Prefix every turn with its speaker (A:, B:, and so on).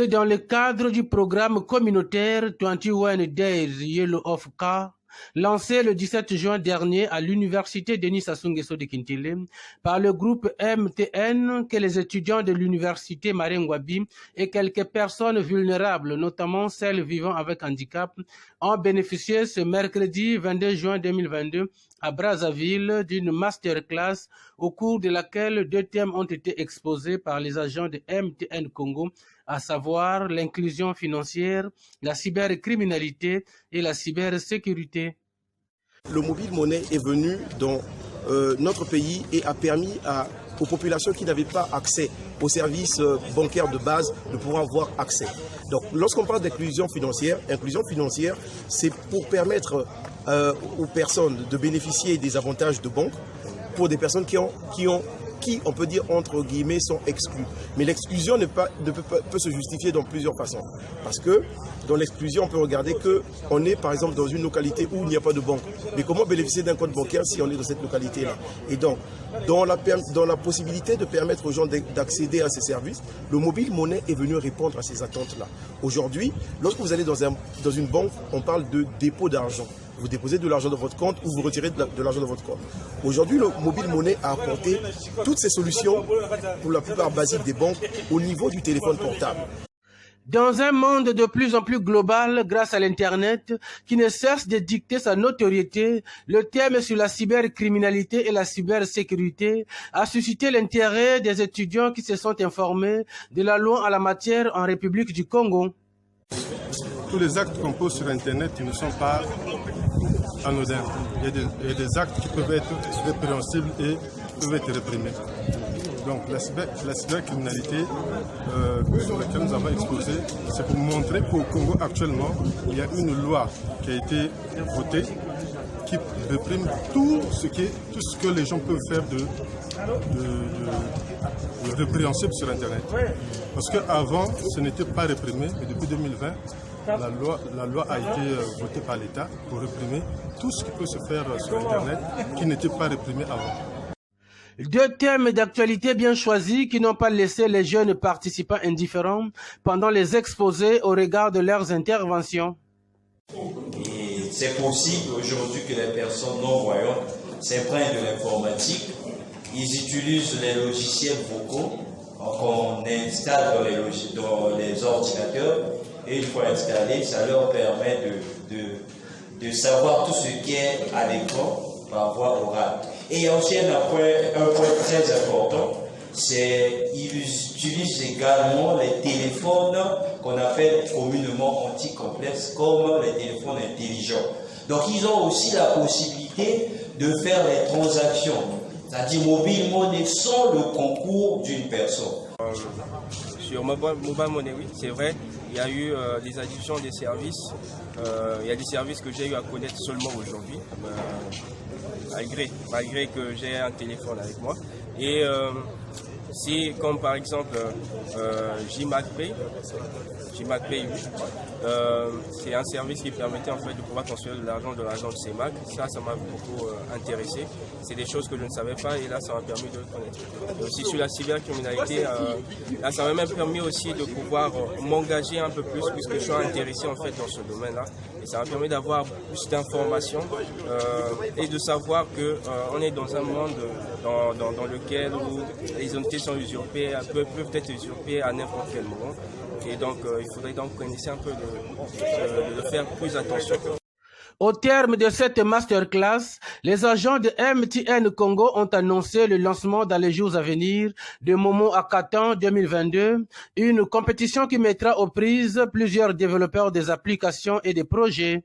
A: C'est dans le cadre du programme communautaire 21 Days Yellow of Car, lancé le 17 juin dernier à l'université Denis Sassou Nguesso de Kintele par le groupe MTN que les étudiants de l'université Marengwabi et quelques personnes vulnérables, notamment celles vivant avec handicap, ont bénéficié ce mercredi 22 juin 2022 à Brazzaville d'une masterclass au cours de laquelle 2 thèmes ont été exposés par les agents de MTN Congo, à savoir l'inclusion financière, la cybercriminalité et la cybersécurité.
B: Le mobile monnaie est venu dans notre pays et a permis aux populations qui n'avaient pas accès aux services bancaires de base de pouvoir avoir accès. Donc lorsqu'on parle d'inclusion financière, c'est pour permettre aux personnes de bénéficier des avantages de banque pour des personnes qui, on peut dire, entre guillemets, sont exclues. Mais l'exclusion peut se justifier dans plusieurs façons. Parce que dans l'exclusion, on peut regarder qu'on est par exemple dans une localité où il n'y a pas de banque. Mais comment bénéficier d'un compte bancaire si on est dans cette localité-là? Et donc, dans la possibilité de permettre aux gens d'accéder à ces services, le mobile monnaie est venu répondre à ces attentes-là. Aujourd'hui, lorsque vous allez dans une banque, on parle de dépôt d'argent. Vous déposez de l'argent dans votre compte ou vous retirez de l'argent dans votre compte. Aujourd'hui, le mobile monnaie a apporté toutes ces solutions, pour la plupart basiques des banques, au niveau du téléphone portable.
A: Dans un monde de plus en plus global grâce à l'Internet, qui ne cesse de dicter sa notoriété, le thème sur la cybercriminalité et la cybersécurité a suscité l'intérêt des étudiants qui se sont informés de la loi en la matière en République du Congo.
C: Tous les actes qu'on pose sur Internet ne sont pas anodins. Il y a des actes qui peuvent être répréhensibles et peuvent être réprimés. Donc la cybercriminalité sur laquelle nous avons exposé, c'est pour montrer qu'au Congo actuellement, il y a une loi qui a été votée qui réprime tout ce que les gens peuvent faire de répréhensible sur Internet. Parce qu'avant, ce n'était pas réprimé, mais depuis 2020, la loi a été votée par l'État pour réprimer tout ce qui peut se faire sur Internet qui n'était pas réprimé avant.
A: 2 thèmes d'actualité bien choisis qui n'ont pas laissé les jeunes participants indifférents pendant les exposés au regard de leurs interventions.
D: Et c'est possible aujourd'hui que les personnes non-voyantes s'imprègnent de l'informatique. Ils utilisent les logiciels vocaux qu'on installe dans les ordinateurs. Et une fois installés, ça leur permet de savoir tout ce qui est à l'écran par voie orale. Et il y a aussi un point très important, c'est qu'ils utilisent également les téléphones qu'on appelle communément anti-complexes, comme les téléphones intelligents. Donc ils ont aussi la possibilité de faire les transactions, c'est-à-dire mobile monnaie sans le concours d'une personne.
E: Sur mobile monnaie, oui, c'est vrai, il y a eu des additions des services. Il y a des services que j'ai eu à connaître seulement aujourd'hui, malgré que j'ai un téléphone avec moi. Et si, comme par exemple JMACPay, c'est un service qui permettait en fait de pouvoir transférer de l'argent de l'agent de CEMAC. Ça m'a beaucoup intéressé. C'est des choses que je ne savais pas et là ça m'a permis de le connaître. Et aussi sur la cybercriminalité, là ça m'a même permis aussi de pouvoir m'engager un peu plus puisque je suis intéressé en fait dans ce domaine-là. Et ça m'a permis d'avoir plus d'informations et de savoir qu'on est dans un monde dans lequel où les identités sont usurpées, peuvent être usurpées à n'importe quel moment. Et donc, il faudrait donc essayer un peu de faire plus attention.
A: Au terme de cette masterclass, les agents de MTN Congo ont annoncé le lancement dans les jours à venir de Momo Hackathon 2022, une compétition qui mettra aux prises plusieurs développeurs des applications et des projets.